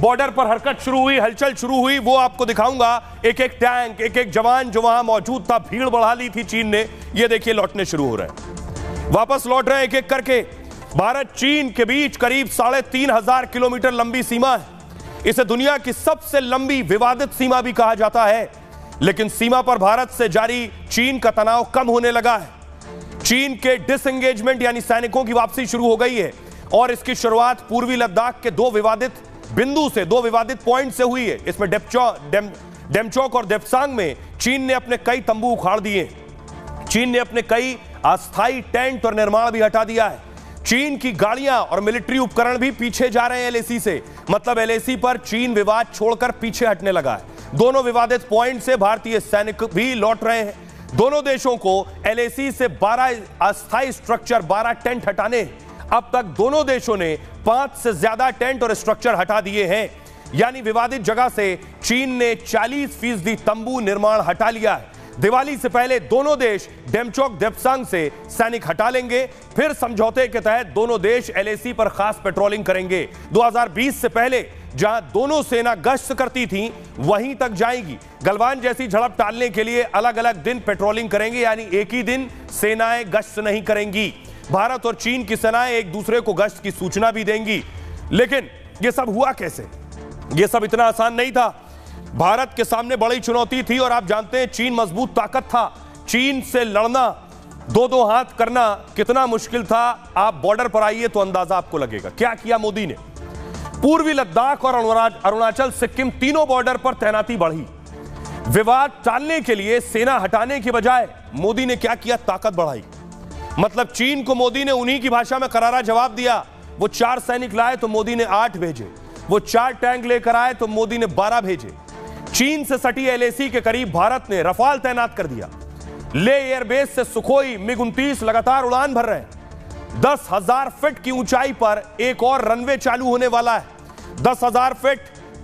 Border पर हरकत शुरू हुई, हलचल शुरू हुई, वो आपको दिखाऊंगा। एक एक टैंक, एक एक जवान जो वहां मौजूद था, भीड़ बढ़ा ली थी चीन ने। ये देखिए लौटने शुरू हो रहे हैं, वापस लौट रहे हैं एक एक करके। भारत चीन के बीच करीब 3,500 किलोमीटर लंबी सीमा है। इसे दुनिया की सबसे लंबी विवादित सीमा भी कहा जाता है। लेकिन सीमा पर भारत से जारी चीन का तनाव कम होने लगा है। चीन के डिसएंगेजमेंट यानी सैनिकों की वापसी शुरू हो गई है और इसकी शुरुआत पूर्वी लद्दाख के दो विवादित बिंदु से, दो विवादित पॉइंट से हुई है। इसमें डेमचौक और देप्सांग में चीन ने अपने कई तंबू उखाड़ दिए। चीन ने अपने कई अस्थायी टेंट और निर्माण भी हटा दिया है। चीन की गाड़ियां और मिलिट्री उपकरण भी पीछे जा रहे हैं एलएसी से, मतलब एलएसी पर चीन विवाद छोड़कर पीछे हटने लगा है। दोनों विवादित पॉइंट से भारतीय सैनिक भी लौट रहे हैं। दोनों देशों को एलएसी से 12 अस्थायी स्ट्रक्चर, 12 टेंट हटाने। अब तक दोनों देशों ने 5 से ज्यादा टेंट और स्ट्रक्चर हटा दिए हैं। यानी विवादित जगह से चीन ने 40% तंबू निर्माण हटा लिया है। दिवाली से पहले दोनों देश डेमचौक देप्सांग से सैनिक हटा लेंगे। फिर समझौते के तहत दोनों देश एलएसी पर खास पेट्रोलिंग करेंगे। 2020 से पहले जहां दोनों सेना गश्त करती थी वहीं तक जाएगी। गलवान जैसी झड़प टालने के लिए अलग अलग दिन पेट्रोलिंग करेंगे, यानी एक ही दिन सेनाएं गश्त नहीं करेंगी। भारत और चीन की सेनाएं एक दूसरे को गश्त की सूचना भी देंगी। लेकिन यह सब हुआ कैसे? यह सब इतना आसान नहीं था। भारत के सामने बड़ी चुनौती थी और आप जानते हैं चीन मजबूत ताकत था। चीन से लड़ना, दो हाथ करना कितना मुश्किल था। आप बॉर्डर पर आइए तो अंदाजा आपको लगेगा। क्या किया मोदी ने? पूर्वी लद्दाख और अरुणाचल, सिक्किम तीनों बॉर्डर पर तैनाती बढ़ी। विवाद टालने के लिए सेना हटाने के बजाय मोदी ने क्या किया? ताकत बढ़ाई। मतलब चीन को मोदी ने उन्हीं की भाषा में करारा जवाब दिया। वो 4 सैनिक लाए तो मोदी ने 8 भेजे। वो 4 टैंक लेकर आए तो मोदी ने 12 भेजे। चीन से सटी एलएसी के करीब भारत ने रफाल तैनात कर दिया। ले एयरबेस से सुखोई MiG-29 लगातार उड़ान भर रहे हैं। 10,000 फीट की ऊंचाई पर एक और रनवे चालू होने वाला है। 10,000 फीट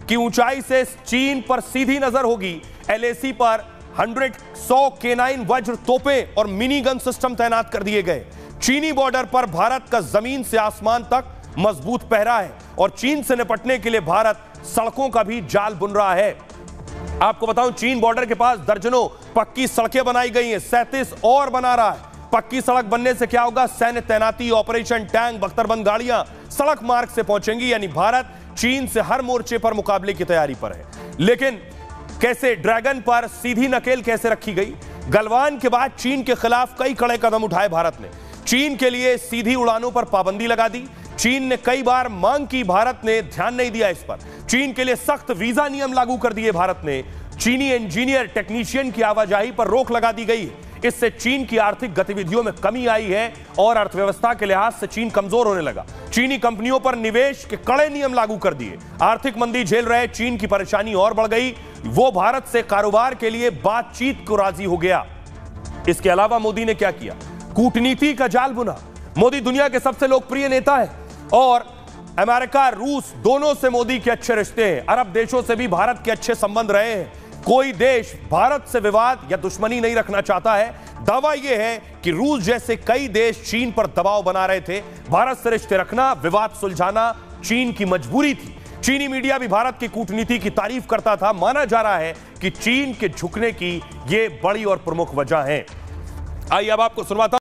की ऊंचाई से चीन पर सीधी नजर होगी। एलएसी पर 100 K9 वज्र तोपें और मिनी गन सिस्टम तैनात कर दिए गए। चीनी बॉर्डर पर भारत का जमीन से आसमान तक मजबूत पहरा है और चीन से निपटने के लिए भारत सड़कों का भी जाल बुन रहा है। आपको बताऊं, चीन बॉर्डर के पास दर्जनों पक्की सड़कें बनाई गई हैं, 37 और बना रहा है। पक्की सड़क बनने से क्या होगा? सैन्य तैनाती, ऑपरेशन टैंक, बख्तरबंद गाड़ियां सड़क मार्ग से पहुंचेंगी। यानी भारत चीन से हर मोर्चे पर मुकाबले की तैयारी पर है। लेकिन कैसे? ड्रैगन पर सीधी नकेल कैसे रखी गई? गलवान के बाद चीन के खिलाफ कई कड़े कदम उठाए भारत ने। चीन के लिए सीधी उड़ानों पर पाबंदी लगा दी। चीन ने कई बार मांग की, भारत ने ध्यान नहीं दिया इस पर। चीन के लिए सख्त वीजा नियम लागू कर दिए भारत ने। चीनी इंजीनियर, टेक्नीशियन की आवाजाही पर रोक लगा दी गई। इससे चीन की आर्थिक गतिविधियों में कमी आई है और अर्थव्यवस्था के लिहाज से चीन कमजोर होने लगा। चीनी कंपनियों पर निवेश के कड़े नियम लागू कर दिए। आर्थिक मंदी झेल रहे चीन की परेशानी और बढ़ गई। वो भारत से कारोबार के लिए बातचीत को राजी हो गया। इसके अलावा मोदी ने क्या किया? कूटनीति का जाल बुना। मोदी दुनिया के सबसे लोकप्रिय नेता है और अमेरिका, रूस दोनों से मोदी के अच्छे रिश्ते हैं। अरब देशों से भी भारत के अच्छे संबंध रहे हैं। कोई देश भारत से विवाद या दुश्मनी नहीं रखना चाहता है। दावा यह है कि रूस जैसे कई देश चीन पर दबाव बना रहे थे। भारत से रिश्ते रखना, विवाद सुलझाना चीन की मजबूरी थी। चीनी मीडिया भी भारत की कूटनीति की तारीफ करता था। माना जा रहा है कि चीन के झुकने की यह बड़ी और प्रमुख वजह है। आइए अब आपको सुनवाता हूं।